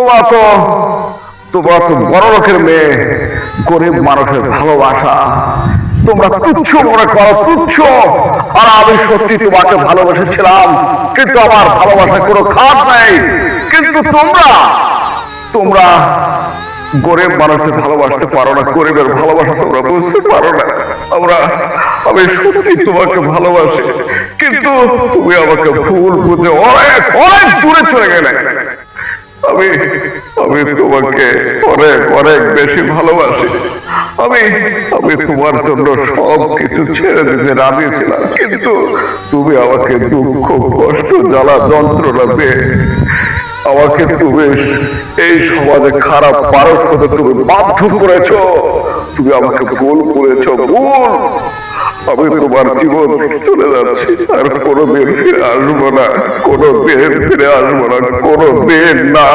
তোমরা তো তোমরা তো বড় লোকের মেয়ে, গরিব মানুষের ভালোবাসা তোমরা তুচ্ছ মনে করো, তুচ্ছ। আর আমি সত্যি তোমাকে ভালোবেসেছিলাম, কিন্তু আমার ভালোবাসার কোনো খাত নাই। কিন্তু তোমরা তোমরা গরিব মানুষের ভালোবাসতে পারো না, গরিবের ভালোবাসা তোমরা বুঝতে পারো না। আমি সত্যি তোমাকে ভালোবাসি, কিন্তু তুমি আমাকে ভুল বুঝে অনেক অনেক দূরে চলে গেলে। আমি আমি তোমাকে অনেক অনেক বেশি ভালোবাসি। আমি আমি তোমার জন্য সব কিছু ছেড়ে দিতে রাজি ছিলাম, কিন্তু তুমি আমাকে দুঃখ কষ্ট জ্বালা যন্ত্রণা দিয়ে আমাকে তুমি এই সমাজে খারাপ মানুষ হতে তুমি বাধ্য করেছো। তুমি আমাকে ভুল করেছো, ভুল। আমি তোমার জীবন চলে যাচ্ছি, আর কোনোদিন ফিরে আসবো না, কোনোদিন ফিরে আসবো না, কোনোদিন না।